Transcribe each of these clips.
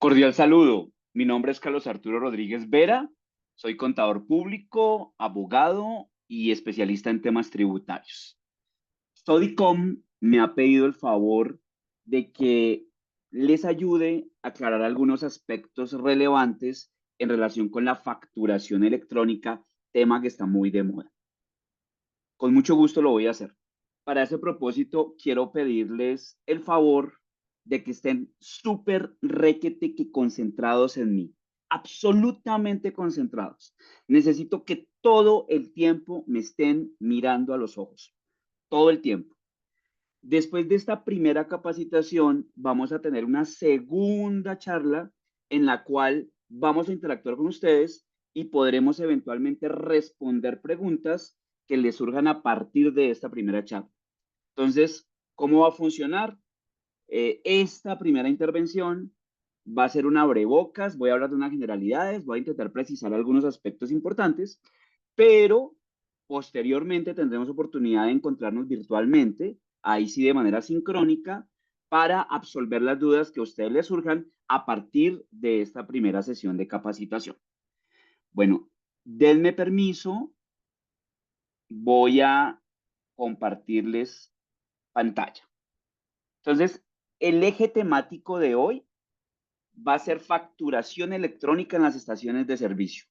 Cordial saludo. Mi nombre es Carlos Arturo Rodríguez Vera. Soy contador público, abogado y especialista en temas tributarios. Sodicom me ha pedido el favor de que les ayude a aclarar algunos aspectos relevantes en relación con la facturación electrónica, tema que está muy de moda. Con mucho gusto lo voy a hacer. Para ese propósito, quiero pedirles el favor de que estén súper requete que concentrados en mí, absolutamente concentrados. Necesito que todo el tiempo me estén mirando a los ojos, todo el tiempo. Después de esta primera capacitación, vamos a tener una segunda charla en la cual vamos a interactuar con ustedes y podremos eventualmente responder preguntas que les surjan a partir de esta primera charla. Entonces, ¿cómo va a funcionar? Esta primera intervención va a ser una abrebocas, voy a hablar de unas generalidades, voy a intentar precisar algunos aspectos importantes, pero posteriormente tendremos oportunidad de encontrarnos virtualmente, ahí sí de manera sincrónica, para absolver las dudas que a ustedes les surjan a partir de esta primera sesión de capacitación. Bueno, denme permiso, voy a compartirles pantalla. Entonces, el eje temático de hoy va a ser facturación electrónica en las estaciones de servicio.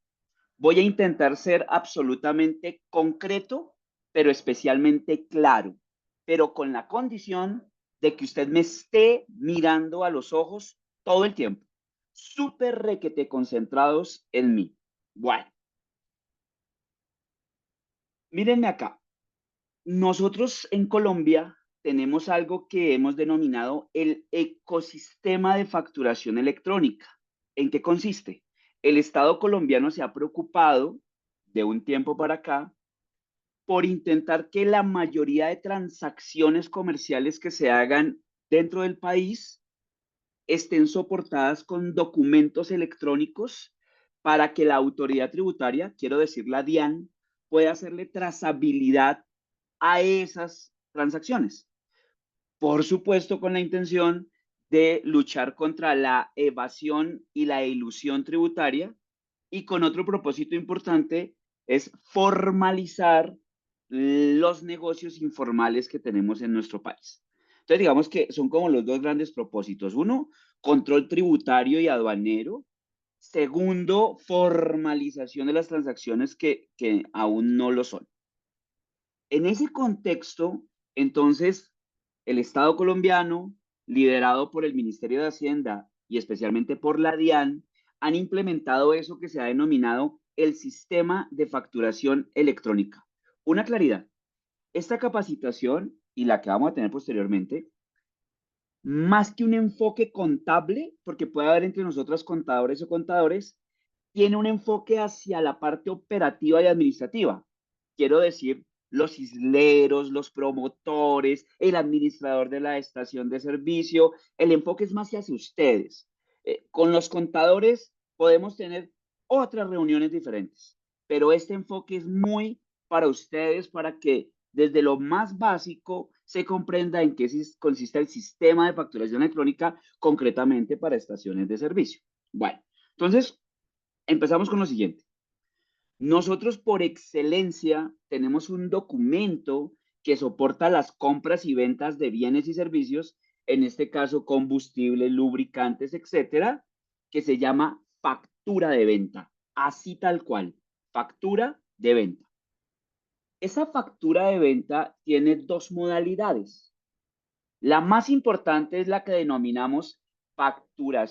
Voy a intentar ser absolutamente concreto, pero especialmente claro, pero con la condición de que usted me esté mirando a los ojos todo el tiempo, súper requete concentrados en mí. Bueno, mírenme acá. Nosotros en Colombia tenemos algo que hemos denominado el ecosistema de facturación electrónica. ¿En qué consiste? El Estado colombiano se ha preocupado de un tiempo para acá por intentar que la mayoría de transacciones comerciales que se hagan dentro del país estén soportadas con documentos electrónicos para que la autoridad tributaria, quiero decir la DIAN, pueda hacerle trazabilidad a esas transacciones. Por supuesto, con la intención de luchar contra la evasión y la ilusión tributaria y con otro propósito importante es formalizar los negocios informales que tenemos en nuestro país. Entonces, digamos que son como los dos grandes propósitos. Uno, control tributario y aduanero. Segundo, formalización de las transacciones que aún no lo son. En ese contexto, entonces, el Estado colombiano, liderado por el Ministerio de Hacienda y especialmente por la DIAN, han implementado eso que se ha denominado el sistema de facturación electrónica. Una claridad, esta capacitación y la que vamos a tener posteriormente, más que un enfoque contable, porque puede haber entre nosotros contadores o contadores, tiene un enfoque hacia la parte operativa y administrativa. Quiero decir, los isleros, los promotores, el administrador de la estación de servicio, el enfoque es más hacia ustedes. Con los contadores podemos tener otras reuniones diferentes, pero este enfoque es muy para ustedes, para que desde lo más básico se comprenda en qué consiste el sistema de facturación electrónica concretamente para estaciones de servicio. Bueno, entonces empezamos con lo siguiente. Nosotros por excelencia tenemos un documento que soporta las compras y ventas de bienes y servicios, en este caso combustibles, lubricantes, etcétera, que se llama factura de venta, así tal cual, factura de venta. Esa factura de venta tiene dos modalidades. La más importante es la que denominamos factura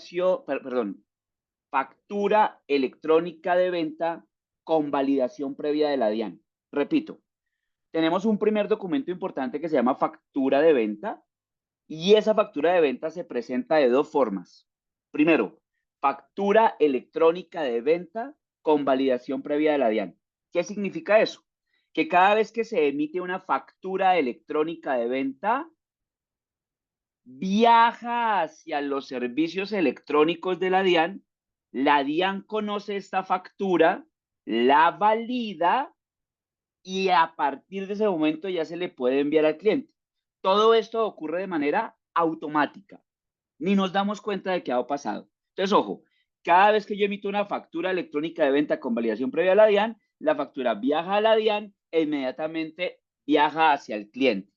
electrónica de venta con validación previa de la DIAN. Repito, tenemos un primer documento importante que se llama factura de venta y esa factura de venta se presenta de dos formas. Primero, factura electrónica de venta con validación previa de la DIAN. ¿Qué significa eso? Que cada vez que se emite una factura electrónica de venta, viaja hacia los servicios electrónicos de la DIAN conoce esta factura, la valida y a partir de ese momento ya se le puede enviar al cliente. Todo esto ocurre de manera automática, ni nos damos cuenta de que ha pasado. Entonces, ojo, cada vez que yo emito una factura electrónica de venta con validación previa a la DIAN, la factura viaja a la DIAN e inmediatamente viaja hacia el cliente.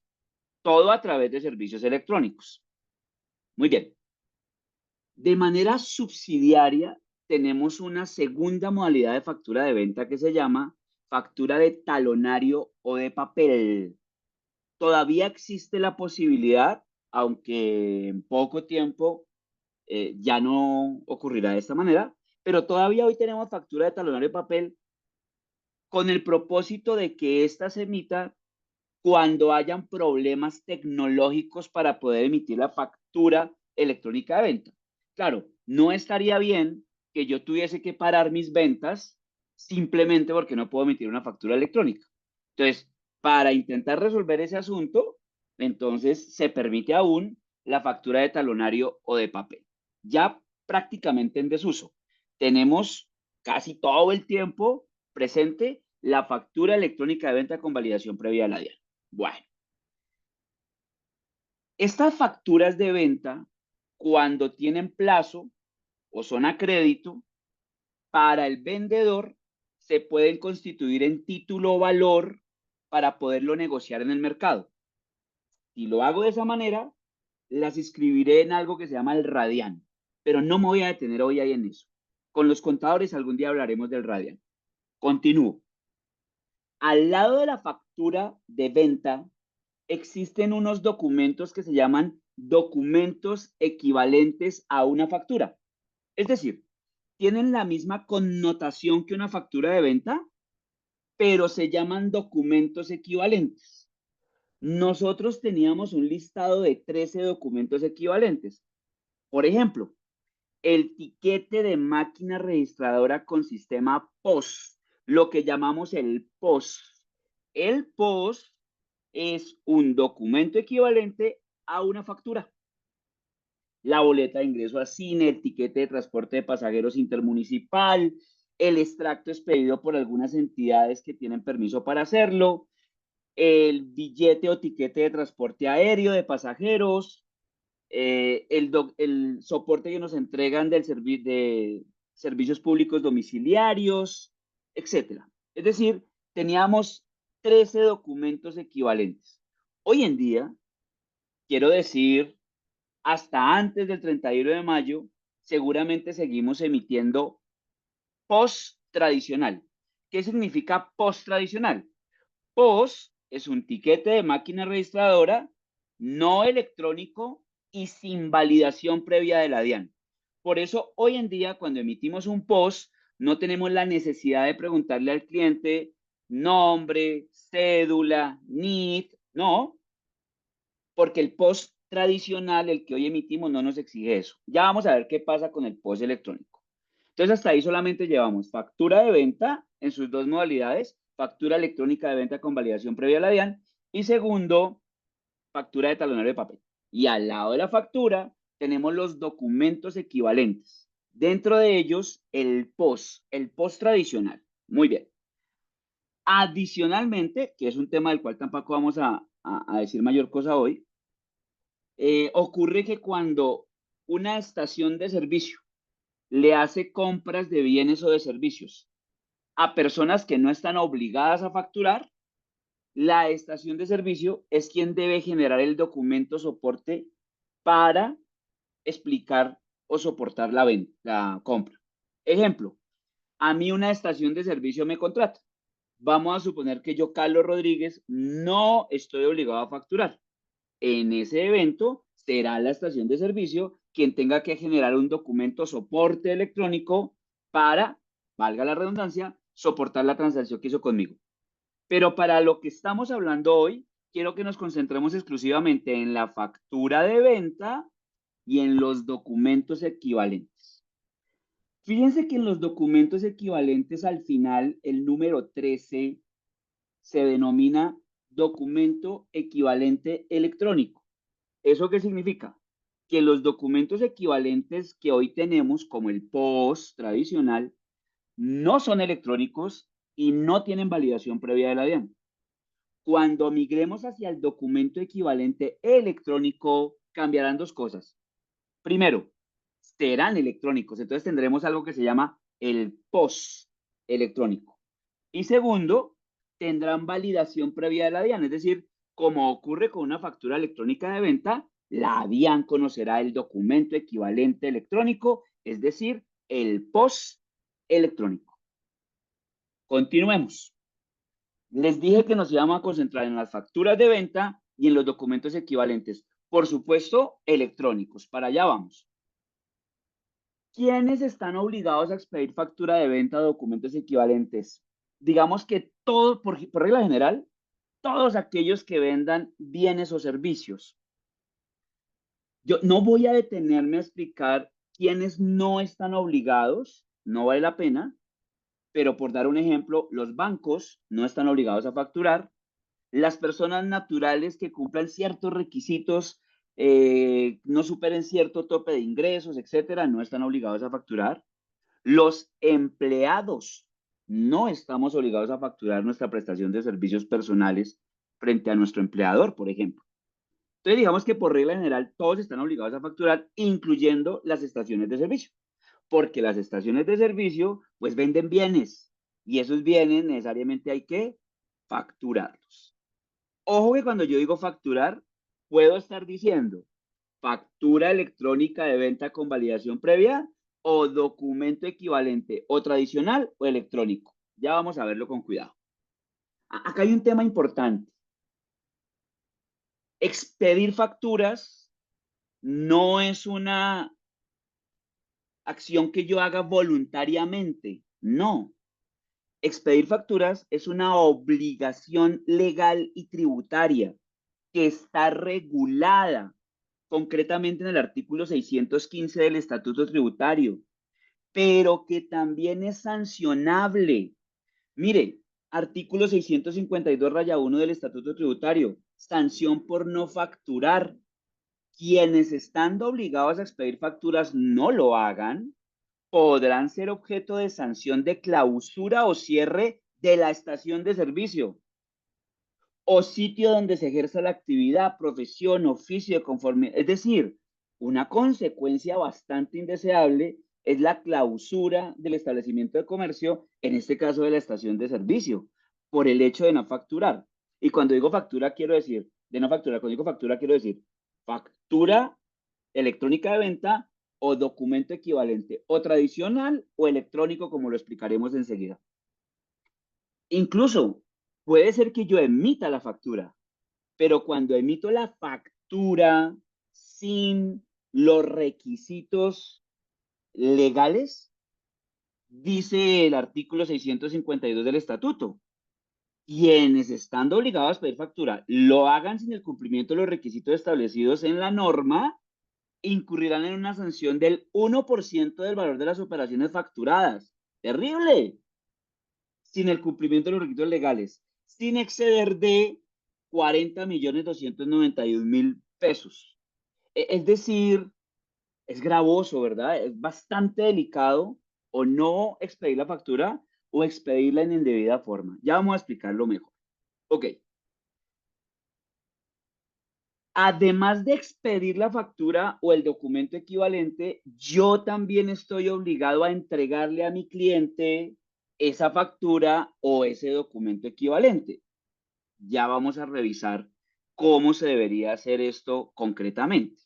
Todo a través de servicios electrónicos. Muy bien. De manera subsidiaria, tenemos una segunda modalidad de factura de venta que se llama factura de talonario o de papel. Todavía existe la posibilidad, aunque en poco tiempo ya no ocurrirá de esta manera, pero todavía hoy tenemos factura de talonario de papel con el propósito de que ésta se emita cuando hayan problemas tecnológicos para poder emitir la factura electrónica de venta. Claro, no estaría bien que yo tuviese que parar mis ventas simplemente porque no puedo emitir una factura electrónica. Entonces, para intentar resolver ese asunto, entonces se permite aún la factura de talonario o de papel. Ya prácticamente en desuso. Tenemos casi todo el tiempo presente la factura electrónica de venta con validación previa a la DIAN. Bueno, estas facturas de venta, cuando tienen plazo o son a crédito, para el vendedor se pueden constituir en título o valor para poderlo negociar en el mercado. Si lo hago de esa manera, las inscribiré en algo que se llama el radian, pero no me voy a detener hoy ahí en eso. Con los contadores algún día hablaremos del radian. Continúo. Al lado de la factura de venta existen unos documentos que se llaman documentos equivalentes a una factura. Es decir, tienen la misma connotación que una factura de venta, pero se llaman documentos equivalentes. Nosotros teníamos un listado de 13 documentos equivalentes. Por ejemplo, el tiquete de máquina registradora con sistema POS, lo que llamamos el POS. El POS es un documento equivalente a una factura. La boleta de ingreso a cine, el tiquete de transporte de pasajeros intermunicipal, el extracto expedido por algunas entidades que tienen permiso para hacerlo, el billete o tiquete de transporte aéreo de pasajeros, el soporte que nos entregan de servicios públicos domiciliarios, etcétera. Es decir, teníamos 13 documentos equivalentes. Hoy en día, quiero decir, hasta antes del 31 de mayo, seguramente seguimos emitiendo post tradicional. ¿Qué significa post tradicional? POS es un tiquete de máquina registradora no electrónico y sin validación previa de la DIAN. Por eso, hoy en día, cuando emitimos un POS, no tenemos la necesidad de preguntarle al cliente nombre, cédula, NIF, no, porque el POS tradicional, el que hoy emitimos, no nos exige eso. Ya vamos a ver qué pasa con el POS electrónico. Entonces, hasta ahí solamente llevamos factura de venta en sus dos modalidades, factura electrónica de venta con validación previa a la DIAN y segundo, factura de talonario de papel. Y al lado de la factura tenemos los documentos equivalentes. Dentro de ellos, el POS tradicional. Muy bien. Adicionalmente, que es un tema del cual tampoco vamos a decir mayor cosa hoy, ocurre que cuando una estación de servicio le hace compras de bienes o de servicios a personas que no están obligadas a facturar, la estación de servicio es quien debe generar el documento soporte para explicar o soportar la compra. Ejemplo, a mí una estación de servicio me contrata. Vamos a suponer que yo, Carlos Rodríguez, no estoy obligado a facturar. En ese evento será la estación de servicio quien tenga que generar un documento soporte electrónico para, valga la redundancia, soportar la transacción que hizo conmigo. Pero para lo que estamos hablando hoy, quiero que nos concentremos exclusivamente en la factura de venta y en los documentos equivalentes. Fíjense que en los documentos equivalentes al final, el número 13 se denomina documento equivalente electrónico. ¿Eso qué significa? Que los documentos equivalentes que hoy tenemos, como el POS tradicional, no son electrónicos y no tienen validación previa de la DIAN. Cuando migremos hacia el documento equivalente electrónico, cambiarán dos cosas. Primero, serán electrónicos. Entonces tendremos algo que se llama el POS electrónico. Y segundo, tendrán validación previa de la DIAN, es decir, como ocurre con una factura electrónica de venta, la DIAN conocerá el documento equivalente electrónico, es decir, el POS electrónico. Continuemos. Les dije que nos íbamos a concentrar en las facturas de venta y en los documentos equivalentes, por supuesto, electrónicos. Para allá vamos. ¿Quiénes están obligados a expedir factura de venta o documentos equivalentes? Digamos que todo, por regla general, todos aquellos que vendan bienes o servicios. Yo no voy a detenerme a explicar quiénes no están obligados, no vale la pena, pero por dar un ejemplo, los bancos no están obligados a facturar, las personas naturales que cumplan ciertos requisitos, no superen cierto tope de ingresos, etcétera, no están obligados a facturar. Los empleados no estamos obligados a facturar nuestra prestación de servicios personales frente a nuestro empleador, por ejemplo. Entonces, digamos que por regla general todos están obligados a facturar, incluyendo las estaciones de servicio, porque las estaciones de servicio pues venden bienes y esos bienes necesariamente hay que facturarlos. Ojo que cuando yo digo facturar, puedo estar diciendo factura electrónica de venta con validación previa o documento equivalente o tradicional o electrónico. Ya vamos a verlo con cuidado. Acá hay un tema importante. Expedir facturas no es una acción que yo haga voluntariamente. No. Expedir facturas es una obligación legal y tributaria que está regulada concretamente en el artículo 615 del Estatuto Tributario, pero que también es sancionable. Mire, artículo 652-1 del Estatuto Tributario, sanción por no facturar. Quienes estando obligados a expedir facturas no lo hagan, podrán ser objeto de sanción de clausura o cierre de la estación de servicio o sitio donde se ejerza la actividad, profesión, oficio de conformidad. Es decir, una consecuencia bastante indeseable es la clausura del establecimiento de comercio, en este caso de la estación de servicio, por el hecho de no facturar. Y cuando digo factura, quiero decir, de no facturar, cuando digo factura, quiero decir factura electrónica de venta o documento equivalente, o tradicional o electrónico, como lo explicaremos enseguida. Incluso puede ser que yo emita la factura, pero cuando emito la factura sin los requisitos legales, dice el artículo 652 del estatuto, quienes estando obligados a pedir factura lo hagan sin el cumplimiento de los requisitos establecidos en la norma, incurrirán en una sanción del 1% del valor de las operaciones facturadas. ¡Terrible! Sin el cumplimiento de los requisitos legales, sin exceder de 40.291.000 pesos. Es decir, es gravoso, ¿verdad? Es bastante delicado o no expedir la factura o expedirla en indebida forma. Ya vamos a explicarlo mejor. Ok. Además de expedir la factura o el documento equivalente, yo también estoy obligado a entregarle a mi cliente esa factura o ese documento equivalente. Ya vamos a revisar cómo se debería hacer esto concretamente.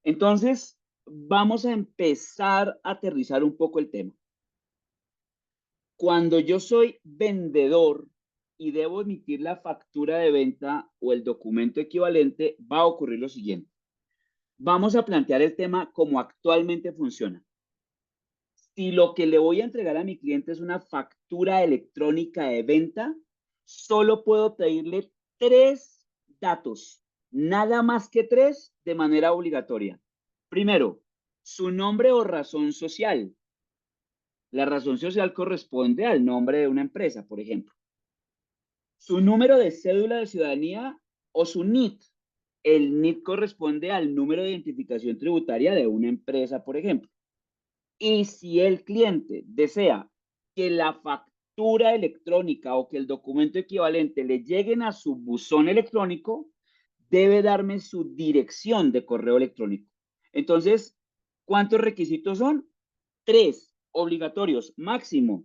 Entonces, vamos a empezar a aterrizar un poco el tema. Cuando yo soy vendedor y debo emitir la factura de venta o el documento equivalente, va a ocurrir lo siguiente. Vamos a plantear el tema como actualmente funciona. Si lo que le voy a entregar a mi cliente es una factura electrónica de venta, solo puedo pedirle 3 datos, nada más que 3 de manera obligatoria. Primero, su nombre o razón social. La razón social corresponde al nombre de una empresa, por ejemplo. Su número de cédula de ciudadanía o su NIT. El NIT corresponde al número de identificación tributaria de una empresa, por ejemplo. Y si el cliente desea que la factura electrónica o que el documento equivalente le lleguen a su buzón electrónico, debe darme su dirección de correo electrónico. Entonces, ¿Cuántos requisitos son? 3 obligatorios máximo.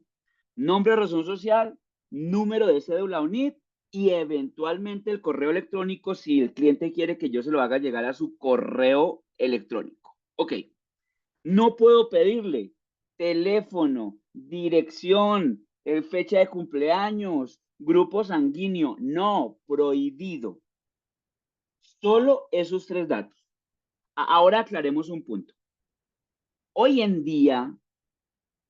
Nombre, razón social, número de cédula UNIT y eventualmente el correo electrónico si el cliente quiere que yo se lo haga llegar a su correo electrónico. Ok, no puedo pedirle teléfono, dirección, fecha de cumpleaños, grupo sanguíneo. No, prohibido. Solo esos 3 datos. Ahora aclaremos un punto. Hoy en día,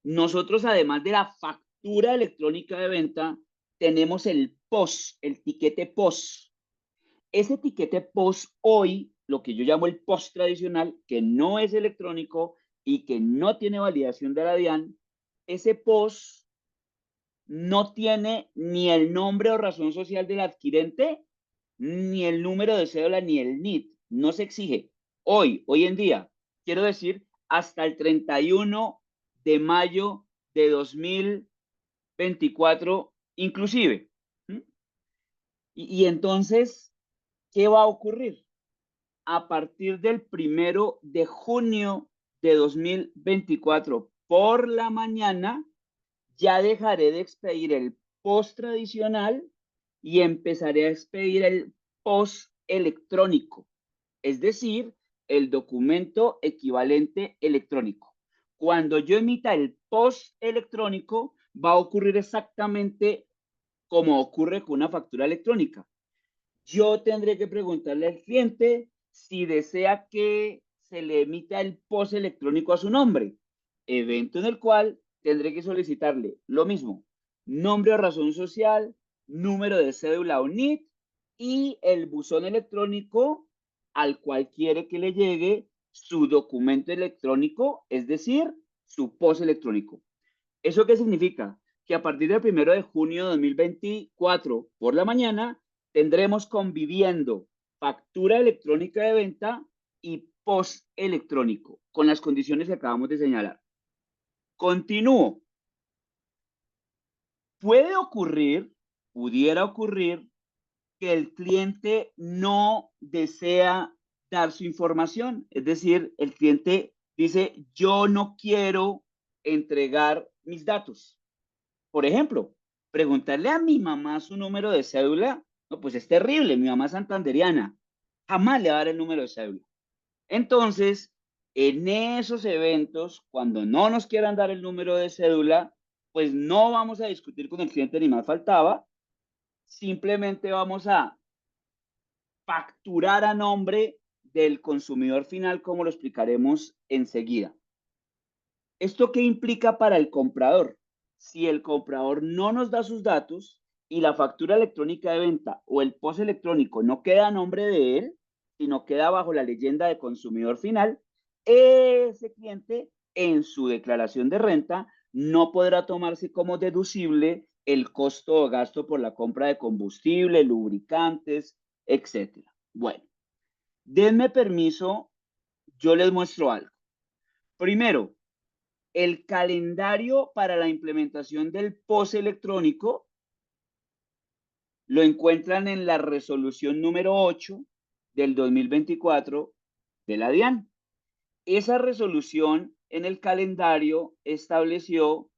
nosotros además de la factura electrónica de venta, tenemos el POS, el tiquete POS. Ese tiquete POS hoy, lo que yo llamo el POS tradicional, que no es electrónico y que no tiene validación de la DIAN, ese POS no tiene ni el nombre o razón social del adquirente, ni el número de cédula, ni el NIT. No se exige. Hoy en día, quiero decir, hasta el 31 de mayo de 2024, inclusive. ¿Mm? Y entonces, ¿qué va a ocurrir? A partir del 1 de junio de 2024 por la mañana, ya dejaré de expedir el post tradicional y empezaré a expedir el post electrónico, es decir, el documento equivalente electrónico. Cuando yo emita el post electrónico, va a ocurrir exactamente como ocurre con una factura electrónica. Yo tendré que preguntarle al cliente si desea que se le emita el post electrónico a su nombre, evento en el cual tendré que solicitarle lo mismo, nombre o razón social, número de cédula o NIT y el buzón electrónico al cual quiere que le llegue su documento electrónico, es decir, su post electrónico. ¿Eso qué significa? Que a partir del 1 de junio de 2024 por la mañana tendremos conviviendo factura electrónica de venta y post electrónico con las condiciones que acabamos de señalar. Continúo. Pudiera ocurrir que el cliente no desea dar su información. Es decir, el cliente dice, yo no quiero entregar mis datos. Por ejemplo, preguntarle a mi mamá su número de cédula, no, pues es terrible, mi mamá es santanderiana, jamás le va a dar el número de cédula. Entonces, en esos eventos, cuando no nos quieran dar el número de cédula, pues no vamos a discutir con el cliente ni más faltaba, simplemente vamos a facturar a nombre del consumidor final, como lo explicaremos enseguida. ¿Esto qué implica para el comprador? Si el comprador no nos da sus datos y la factura electrónica de venta o el post electrónico no queda a nombre de él, sino queda bajo la leyenda de consumidor final, ese cliente en su declaración de renta no podrá tomarse como deducible el costo o gasto por la compra de combustible, lubricantes, etc. Bueno, denme permiso, yo les muestro algo. Primero, el calendario para la implementación del POS electrónico lo encuentran en la resolución número 8 del 2024 de la DIAN. Esa resolución en el calendario estableció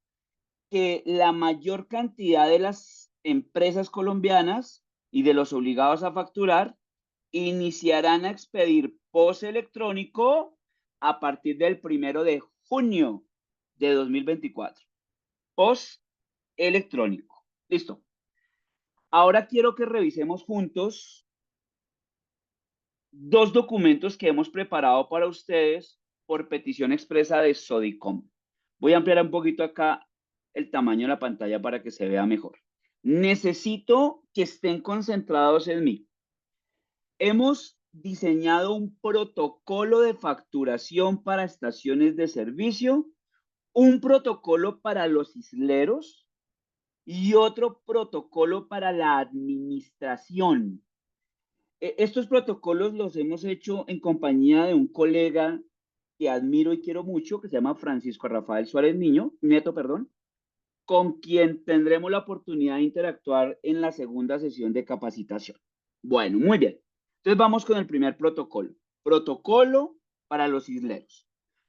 que la mayor cantidad de las empresas colombianas y de los obligados a facturar iniciarán a expedir POS electrónico a partir del 1 de junio de 2024. POS electrónico. Listo. Ahora quiero que revisemos juntos 2 documentos que hemos preparado para ustedes por petición expresa de Sodicom. Voy a ampliar un poquito acá el tamaño de la pantalla para que se vea mejor. Necesito que estén concentrados en mí. Hemos diseñado un protocolo de facturación para estaciones de servicio, un protocolo para los isleros y otro protocolo para la administración. Estos protocolos los hemos hecho en compañía de un colega que admiro y quiero mucho, que se llama Francisco Rafael Suárez Nieto, perdón, con quien tendremos la oportunidad de interactuar en la segunda sesión de capacitación. Bueno, muy bien. Entonces vamos con el primer protocolo. Protocolo para los isleros.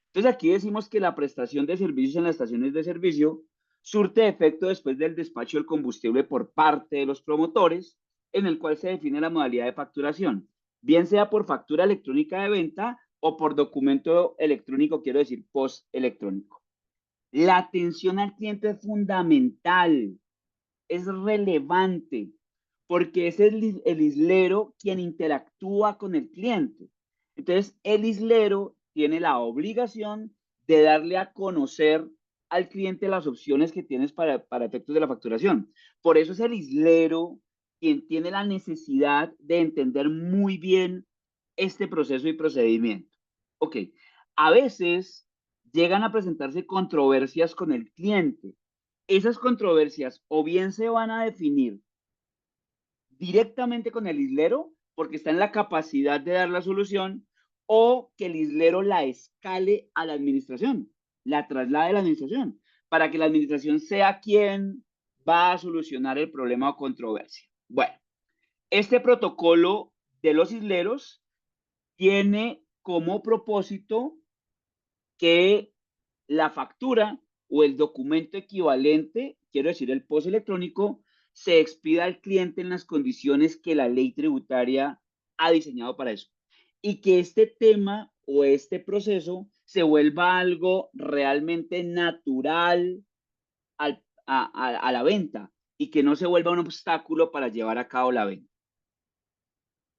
Entonces aquí decimos que la prestación de servicios en las estaciones de servicio surte efecto después del despacho del combustible por parte de los promotores, en el cual se define la modalidad de facturación, bien sea por factura electrónica de venta o por documento electrónico, quiero decir post electrónico. La atención al cliente es fundamental, es relevante, porque es el islero quien interactúa con el cliente. Entonces, el islero tiene la obligación de darle a conocer al cliente las opciones que tienes para efectos de la facturación. Por eso es el islero quien tiene la necesidad de entender muy bien este proceso y procedimiento. Ok, a veces llegan a presentarse controversias con el cliente. Esas controversias o bien se van a definir directamente con el islero, porque está en la capacidad de dar la solución, o que el islero la escale a la administración, la traslade a la administración, para que la administración sea quien va a solucionar el problema o controversia. Bueno, este protocolo de los isleros tiene como propósito que la factura o el documento equivalente, quiero decir el post electrónico, se expida al cliente en las condiciones que la ley tributaria ha diseñado para eso. Y que este tema o este proceso se vuelva algo realmente natural a la venta y que no se vuelva un obstáculo para llevar a cabo la venta.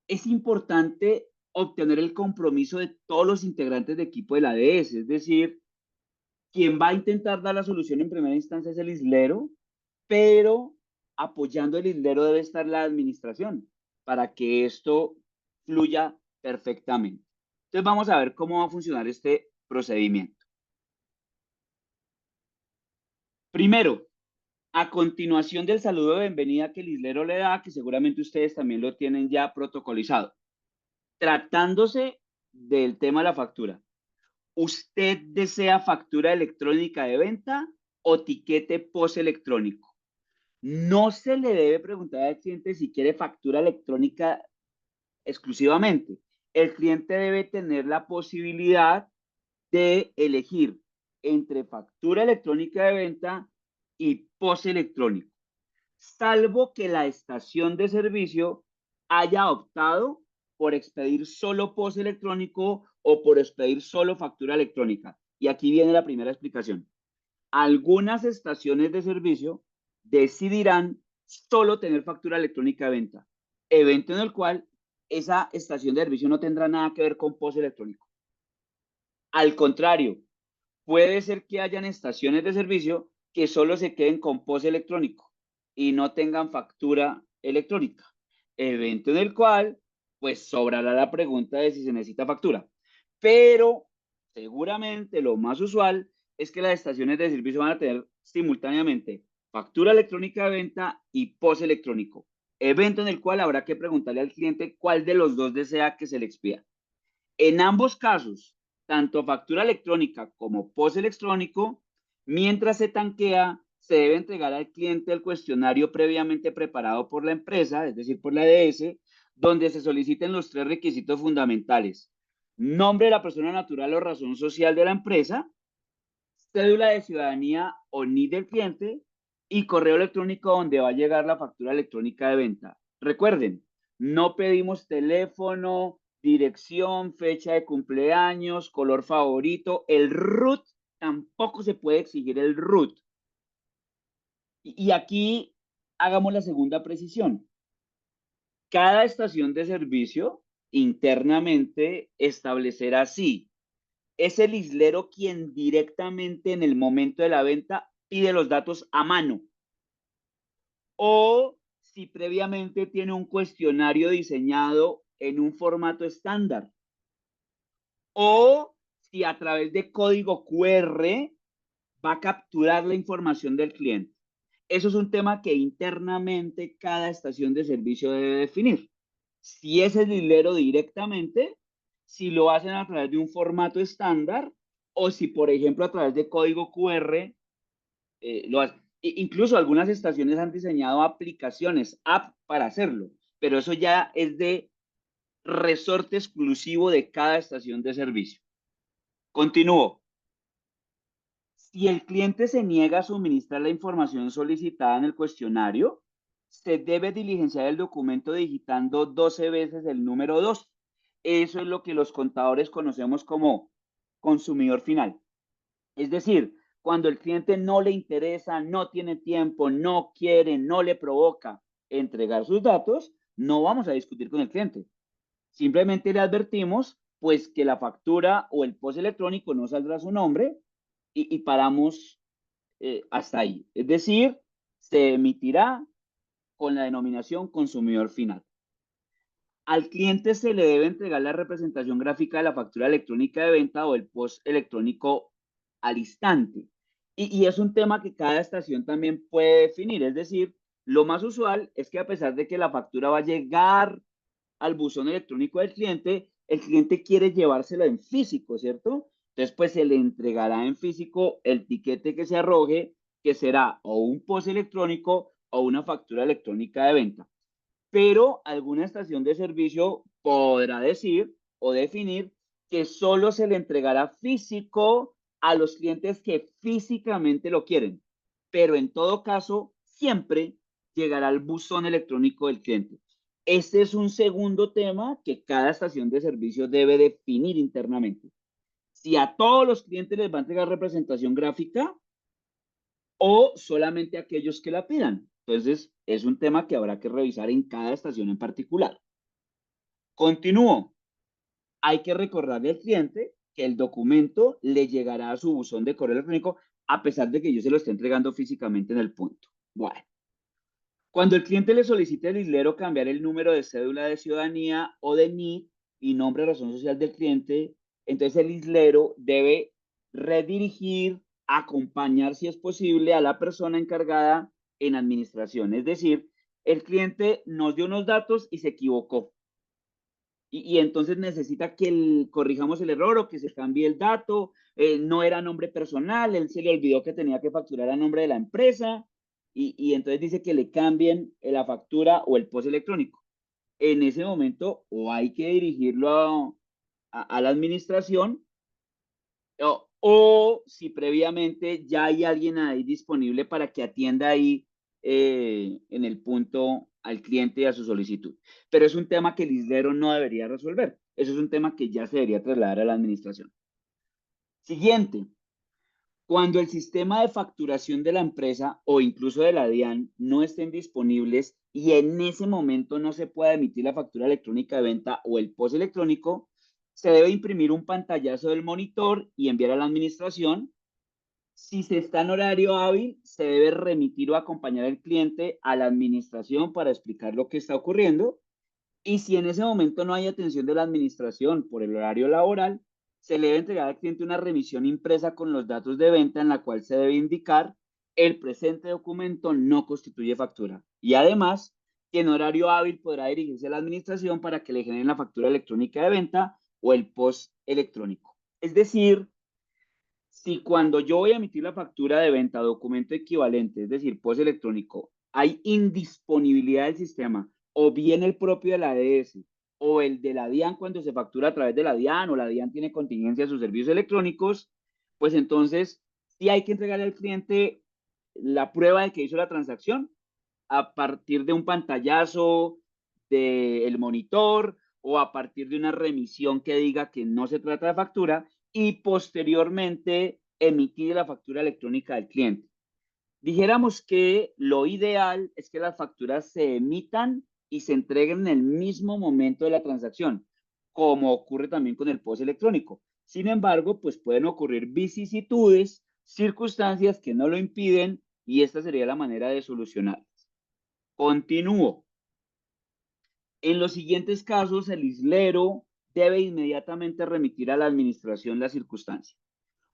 Es importante obtener el compromiso de todos los integrantes de equipo de la ADS, es decir, quien va a intentar dar la solución en primera instancia es el islero, pero apoyando el islero debe estar la administración para que esto fluya perfectamente. Entonces vamos a ver cómo va a funcionar este procedimiento. Primero, a continuación del saludo de bienvenida que el islero le da, que seguramente ustedes también lo tienen ya protocolizado, tratándose del tema de la factura. ¿Usted desea factura electrónica de venta o tiquete post electrónico? No se le debe preguntar al cliente si quiere factura electrónica exclusivamente. El cliente debe tener la posibilidad de elegir entre factura electrónica de venta y post electrónico, salvo que la estación de servicio haya optado por expedir solo post electrónico o por expedir solo factura electrónica. Y aquí viene la primera explicación. Algunas estaciones de servicio decidirán solo tener factura electrónica de venta, evento en el cual esa estación de servicio no tendrá nada que ver con post electrónico. Al contrario, puede ser que hayan estaciones de servicio que solo se queden con post electrónico y no tengan factura electrónica, evento en el cual pues sobrará la pregunta de si se necesita factura. Pero seguramente lo más usual es que las estaciones de servicio van a tener simultáneamente factura electrónica de venta y post electrónico, evento en el cual habrá que preguntarle al cliente cuál de los dos desea que se le expida. En ambos casos, tanto factura electrónica como post electrónico, mientras se tanquea, se debe entregar al cliente el cuestionario previamente preparado por la empresa, es decir, por la ADS, donde se soliciten los tres requisitos fundamentales: nombre de la persona natural o razón social de la empresa, cédula de ciudadanía o NID del cliente y correo electrónico donde va a llegar la factura electrónica de venta. Recuerden, no pedimos teléfono, dirección, fecha de cumpleaños, color favorito. El root, tampoco se puede exigir el root. Y aquí hagamos la segunda precisión. Cada estación de servicio internamente establecerá así: es el islero quien directamente en el momento de la venta pide los datos a mano, o si previamente tiene un cuestionario diseñado en un formato estándar, o si a través de código QR va a capturar la información del cliente. Eso es un tema que internamente cada estación de servicio debe definir. Si es el hilero directamente, si lo hacen a través de un formato estándar o si, por ejemplo, a través de código QR lo hacen. Incluso algunas estaciones han diseñado aplicaciones, app para hacerlo, pero eso ya es de resorte exclusivo de cada estación de servicio. Continúo. Si el cliente se niega a suministrar la información solicitada en el cuestionario, se debe diligenciar el documento digitando 12 veces el número 2. Eso es lo que los contadores conocemos como consumidor final. Es decir, cuando el cliente no le interesa, no tiene tiempo, no quiere, no le provoca entregar sus datos, no vamos a discutir con el cliente. Simplemente le advertimos pues que la factura o el post electrónico no saldrá a su nombre y paramos hasta ahí. Es decir, se emitirá con la denominación consumidor final. Al cliente se le debe entregar la representación gráfica de la factura electrónica de venta o el post electrónico al instante. Y es un tema que cada estación también puede definir. Es decir, lo más usual es que a pesar de que la factura va a llegar al buzón electrónico del cliente, el cliente quiere llevárselo en físico, ¿cierto? Entonces, pues se le entregará en físico el tiquete que se arroje, que será o un post electrónico o una factura electrónica de venta. Pero alguna estación de servicio podrá decir o definir que solo se le entregará físico a los clientes que físicamente lo quieren. Pero en todo caso, siempre llegará al buzón electrónico del cliente. Este es un segundo tema que cada estación de servicio debe definir internamente. Si a todos los clientes les va a entregar representación gráfica o solamente a aquellos que la pidan. Entonces, es un tema que habrá que revisar en cada estación en particular. Continúo. Hay que recordarle al cliente que el documento le llegará a su buzón de correo electrónico a pesar de que yo se lo esté entregando físicamente en el punto. Bueno, cuando el cliente le solicite al islero cambiar el número de cédula de ciudadanía o de NID y nombre de razón social del cliente, entonces el islero debe redirigir, acompañar si es posible a la persona encargada en administración. Es decir, el cliente nos dio unos datos y se equivocó. Y entonces necesita que corrijamos el error o que se cambie el dato. No era nombre personal, él se le olvidó que tenía que facturar a nombre de la empresa y entonces dice que le cambien la factura o el post electrónico. En ese momento o hay que dirigirlo a la administración o si previamente ya hay alguien ahí disponible para que atienda ahí en el punto al cliente y a su solicitud. Pero es un tema que el islero no debería resolver. Eso es un tema que ya se debería trasladar a la administración. Siguiente, cuando el sistema de facturación de la empresa o incluso de la DIAN no estén disponibles y en ese momento no se pueda emitir la factura electrónica de venta o el post electrónico, se debe imprimir un pantallazo del monitor y enviar a la administración. Si se está en horario hábil, se debe remitir o acompañar al cliente a la administración para explicar lo que está ocurriendo. Y si en ese momento no hay atención de la administración por el horario laboral, se le debe entregar al cliente una remisión impresa con los datos de venta en la cual se debe indicar el presente documento no constituye factura. Y además, que en horario hábil podrá dirigirse a la administración para que le generen la factura electrónica de venta o el post electrónico. Es decir, si cuando yo voy a emitir la factura de venta, documento equivalente, es decir, post electrónico, hay indisponibilidad del sistema, o bien el propio de la ADS, o el de la DIAN cuando se factura a través de la DIAN, o la DIAN tiene contingencia de sus servicios electrónicos, pues entonces sí hay que entregarle al cliente la prueba de que hizo la transacción a partir de un pantallazo del monitor o a partir de una remisión que diga que no se trata de factura y posteriormente emitir la factura electrónica del cliente. Dijéramos que lo ideal es que las facturas se emitan y se entreguen en el mismo momento de la transacción, como ocurre también con el post electrónico. Sin embargo, pues pueden ocurrir vicisitudes, circunstancias que no lo impiden y esta sería la manera de solucionar. Continúo. En los siguientes casos, el islero debe inmediatamente remitir a la administración la circunstancia.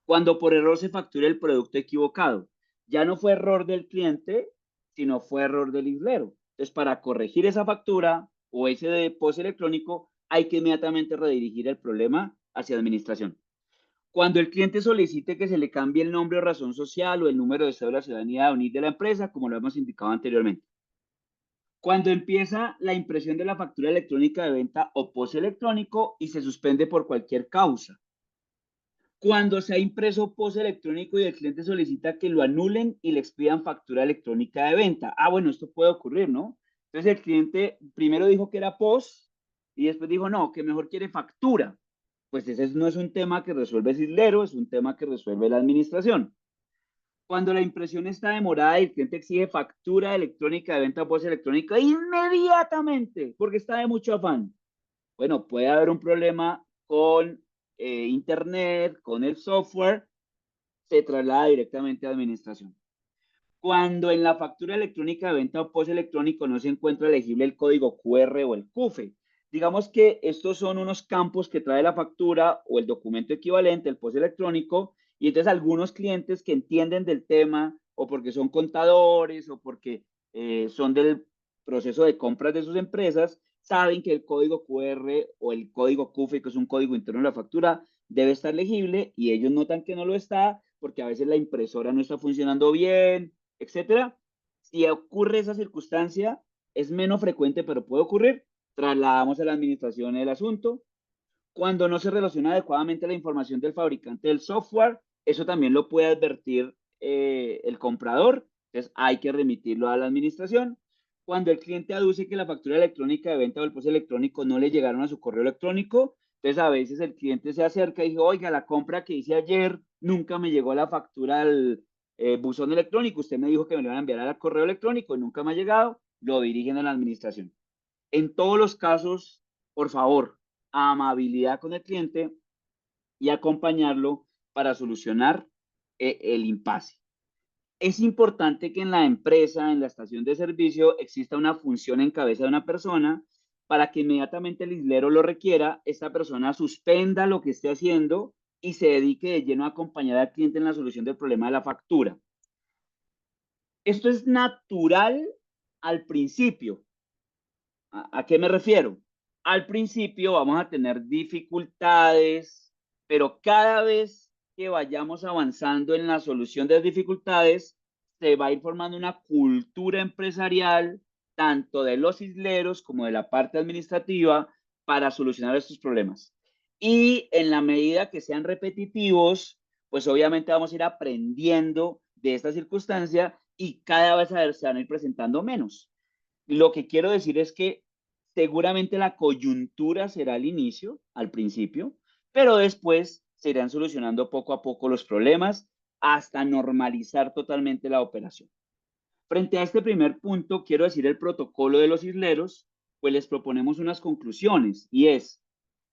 Cuando por error se facture el producto equivocado, ya no fue error del cliente, sino fue error del islero. Entonces, para corregir esa factura o ese depósito electrónico, hay que inmediatamente redirigir el problema hacia administración. Cuando el cliente solicite que se le cambie el nombre o razón social o el número de cédula de ciudadanía de UNID de la empresa, como lo hemos indicado anteriormente. Cuando empieza la impresión de la factura electrónica de venta o post electrónico y se suspende por cualquier causa. Cuando se ha impreso POS electrónico y el cliente solicita que lo anulen y le expidan factura electrónica de venta. Ah, bueno, esto puede ocurrir, ¿no? Entonces el cliente primero dijo que era POS y después dijo, no, que mejor quiere factura. Pues ese no es un tema que resuelve Cislero, es un tema que resuelve la administración. Cuando la impresión está demorada y el cliente exige factura electrónica de venta POS electrónica inmediatamente, porque está de mucho afán. Bueno, puede haber un problema con Internet, con el software, se traslada directamente a administración. Cuando en la factura electrónica de venta o post electrónico no se encuentra legible el código QR o el CUFE, digamos que estos son unos campos que trae la factura o el documento equivalente, el post electrónico, y entonces algunos clientes que entienden del tema o porque son contadores o porque son del proceso de compras de sus empresas, saben que el código QR o el código CUFE, que es un código interno de la factura, debe estar legible y ellos notan que no lo está porque a veces la impresora no está funcionando bien, etcétera. Si ocurre esa circunstancia, es menos frecuente, pero puede ocurrir, trasladamos a la administración el asunto. Cuando no se relaciona adecuadamente la información del fabricante del software, eso también lo puede advertir el comprador, entonces hay que remitirlo a la administración. Cuando el cliente aduce que la factura electrónica de venta o el post electrónico no le llegaron a su correo electrónico, entonces a veces el cliente se acerca y dice, oiga, la compra que hice ayer nunca me llegó la factura al buzón electrónico, usted me dijo que me lo iban a enviar al correo electrónico y nunca me ha llegado, lo dirigen a la administración. En todos los casos, por favor, amabilidad con el cliente y acompañarlo para solucionar el impasse. Es importante que en la empresa, en la estación de servicio, exista una función en cabeza de una persona para que inmediatamente el islero lo requiera, esta persona suspenda lo que esté haciendo y se dedique de lleno a acompañar al cliente en la solución del problema de la factura. Esto es natural al principio. ¿A qué me refiero? Al principio vamos a tener dificultades, pero cada vez que vayamos avanzando en la solución de las dificultades, se va a ir formando una cultura empresarial, tanto de los isleros como de la parte administrativa, para solucionar estos problemas. Y en la medida que sean repetitivos, pues obviamente vamos a ir aprendiendo de esta circunstancia y cada vez se van a ir presentando menos. Lo que quiero decir es que seguramente la coyuntura será al inicio, al principio, pero después se irán solucionando poco a poco los problemas hasta normalizar totalmente la operación. Frente a este primer punto, quiero decir el protocolo de los isleros, pues les proponemos unas conclusiones y es,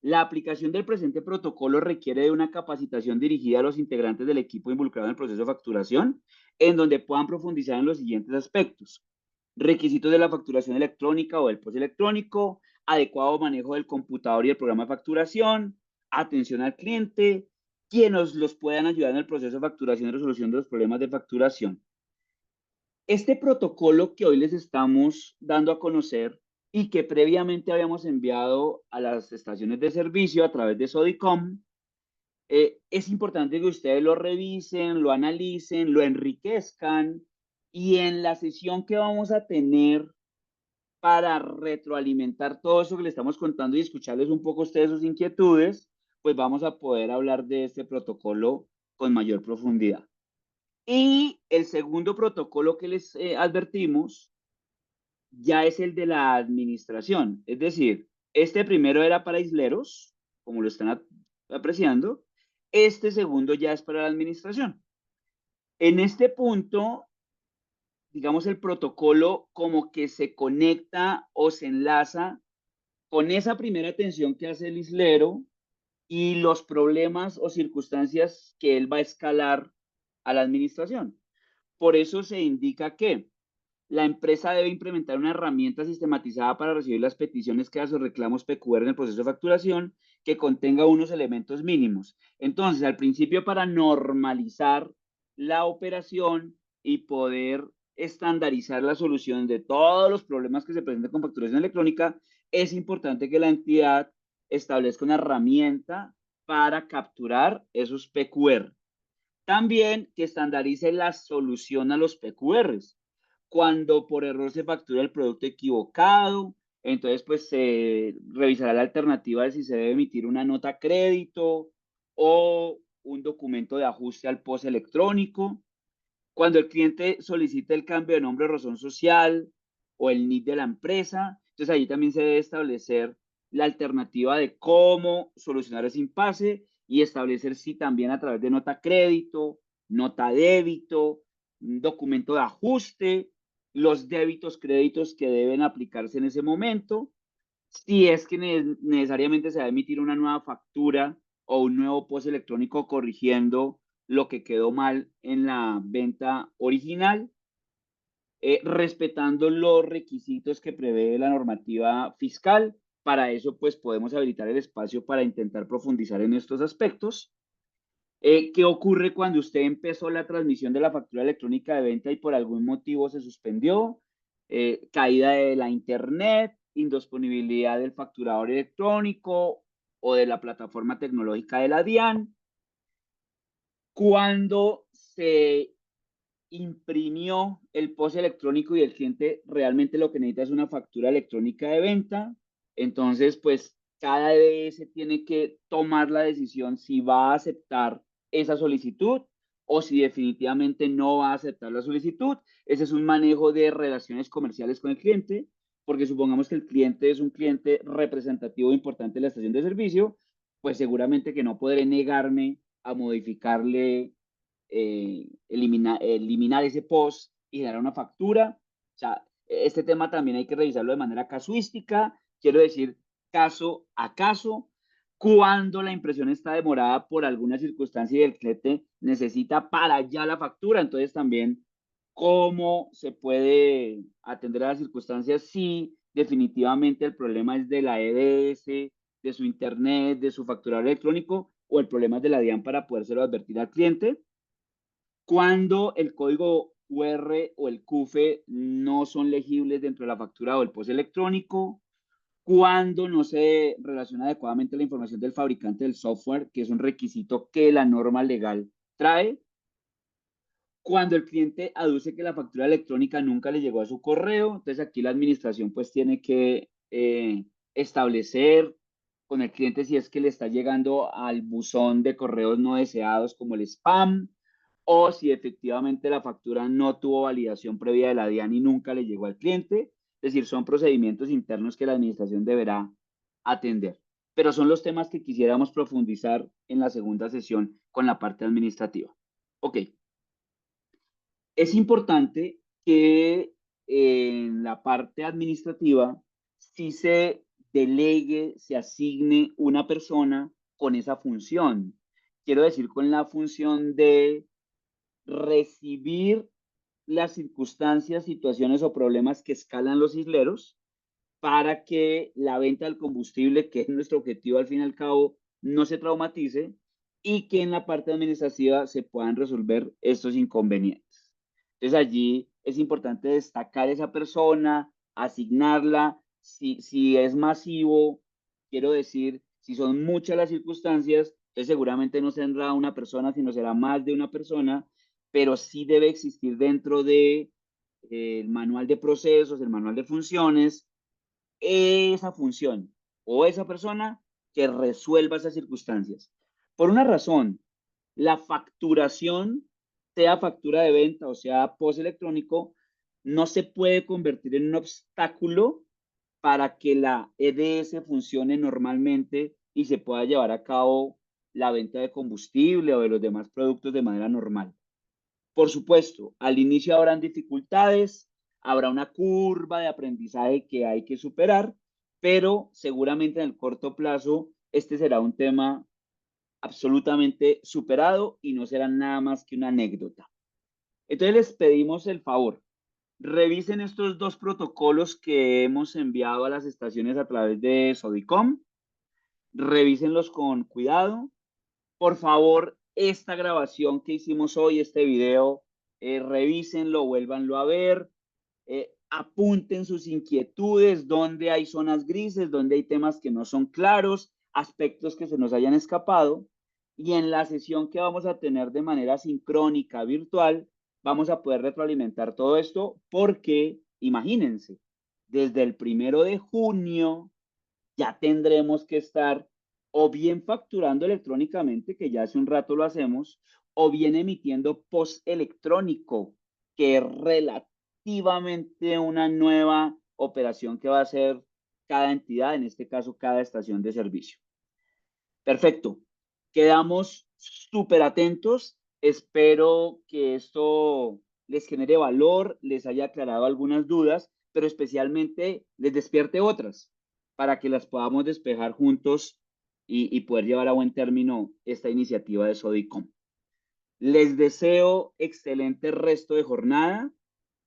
la aplicación del presente protocolo requiere de una capacitación dirigida a los integrantes del equipo involucrado en el proceso de facturación, en donde puedan profundizar en los siguientes aspectos: requisitos de la facturación electrónica o del post electrónico, adecuado manejo del computador y el programa de facturación, atención al cliente, quienes los puedan ayudar en el proceso de facturación y resolución de los problemas de facturación. Este protocolo que hoy les estamos dando a conocer y que previamente habíamos enviado a las estaciones de servicio a través de Sodicom, es importante que ustedes lo revisen, lo analicen, lo enriquezcan y en la sesión que vamos a tener para retroalimentar todo eso que le estamos contando y escucharles un poco a ustedes sus inquietudes, pues vamos a poder hablar de este protocolo con mayor profundidad. Y el segundo protocolo que les advertimos ya es el de la administración. Es decir, este primero era para isleros, como lo están apreciando. Este segundo ya es para la administración. En este punto, digamos, el protocolo como que se conecta o se enlaza con esa primera atención que hace el islero y los problemas o circunstancias que él va a escalar a la administración. Por eso se indica que la empresa debe implementar una herramienta sistematizada para recibir las peticiones que hace reclamos PQR en el proceso de facturación que contenga unos elementos mínimos. Entonces, al principio, para normalizar la operación y poder estandarizar la solución de todos los problemas que se presentan con facturación electrónica, es importante que la entidad establezca una herramienta para capturar esos PQR. También que estandarice la solución a los PQRs. Cuando por error se factura el producto equivocado, entonces pues se revisará la alternativa de si se debe emitir una nota crédito o un documento de ajuste al POS electrónico, cuando el cliente solicita el cambio de nombre o razón social o el NID de la empresa. Entonces ahí también se debe establecer la alternativa de cómo solucionar ese impasse y establecer si también a través de nota crédito, nota débito, un documento de ajuste, los débitos, créditos que deben aplicarse en ese momento, si es que necesariamente se va a emitir una nueva factura o un nuevo post electrónico corrigiendo lo que quedó mal en la venta original, respetando los requisitos que prevé la normativa fiscal. Para eso, pues podemos habilitar el espacio para intentar profundizar en estos aspectos. ¿Qué ocurre cuando usted empezó la transmisión de la factura electrónica de venta y por algún motivo se suspendió? Caída de la internet, indisponibilidad del facturador electrónico o de la plataforma tecnológica de la DIAN. Cuando se imprimió el POS electrónico y el cliente realmente lo que necesita es una factura electrónica de venta, entonces pues cada EDS tiene que tomar la decisión si va a aceptar esa solicitud o si definitivamente no va a aceptar la solicitud. Ese es un manejo de relaciones comerciales con el cliente, porque supongamos que el cliente es un cliente representativo importante de la estación de servicio, pues seguramente que no podré negarme a modificarle, eliminar ese post y generar una factura. O sea, este tema también hay que revisarlo de manera casuística, quiero decir, caso a caso. Cuando la impresión está demorada por alguna circunstancia y el cliente necesita para allá la factura, entonces también cómo se puede atender a las circunstancias si definitivamente el problema es de la EDS, de su internet, de su facturador electrónico o el problema es de la DIAN para podérselo advertir al cliente. Cuando el código QR o el CUFE no son legibles dentro de la factura o el POS electrónico, cuando no se relaciona adecuadamente la información del fabricante del software, que es un requisito que la norma legal trae, cuando el cliente aduce que la factura electrónica nunca le llegó a su correo, entonces aquí la administración pues tiene que establecer con el cliente si es que le está llegando al buzón de correos no deseados como el spam, o si efectivamente la factura no tuvo validación previa de la DIAN y nunca le llegó al cliente. Es decir, son procedimientos internos que la administración deberá atender. Pero son los temas que quisiéramos profundizar en la segunda sesión con la parte administrativa. Ok. Es importante que en la parte administrativa sí se delegue, se asigne una persona con esa función. Quiero decir, con la función de recibir las circunstancias, situaciones o problemas que escalan los isleros para que la venta del combustible, que es nuestro objetivo al fin y al cabo, no se traumatice y que en la parte administrativa se puedan resolver estos inconvenientes. Entonces allí es importante destacar esa persona, asignarla, si es masivo, quiero decir, si son muchas las circunstancias, entonces seguramente no será una persona, sino será más de una persona, pero sí debe existir dentro de, el manual de procesos, el manual de funciones, esa función o esa persona que resuelva esas circunstancias. Por una razón, la facturación, sea factura de venta o sea post electrónico, no se puede convertir en un obstáculo para que la EDS funcione normalmente y se pueda llevar a cabo la venta de combustible o de los demás productos de manera normal. Por supuesto, al inicio habrán dificultades, habrá una curva de aprendizaje que hay que superar, pero seguramente en el corto plazo este será un tema absolutamente superado y no será nada más que una anécdota. Entonces les pedimos el favor, revisen estos dos protocolos que hemos enviado a las estaciones a través de Sodicom, revísenlos con cuidado. Por favor, esta grabación que hicimos hoy, este video, revísenlo, vuélvanlo a ver, apunten sus inquietudes, donde hay zonas grises, donde hay temas que no son claros, aspectos que se nos hayan escapado. Y en la sesión que vamos a tener de manera sincrónica, virtual, vamos a poder retroalimentar todo esto porque, imagínense, desde el 1 de junio ya tendremos que estar o bien facturando electrónicamente, que ya hace un rato lo hacemos, o bien emitiendo post electrónico, que es relativamente una nueva operación que va a hacer cada entidad, en este caso cada estación de servicio. Perfecto. Quedamos súper atentos. Espero que esto les genere valor, les haya aclarado algunas dudas, pero especialmente les despierte otras para que las podamos despejar juntos y poder llevar a buen término esta iniciativa de Sodicom. Les deseo excelente resto de jornada,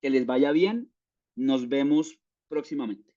que les vaya bien. Nos vemos próximamente.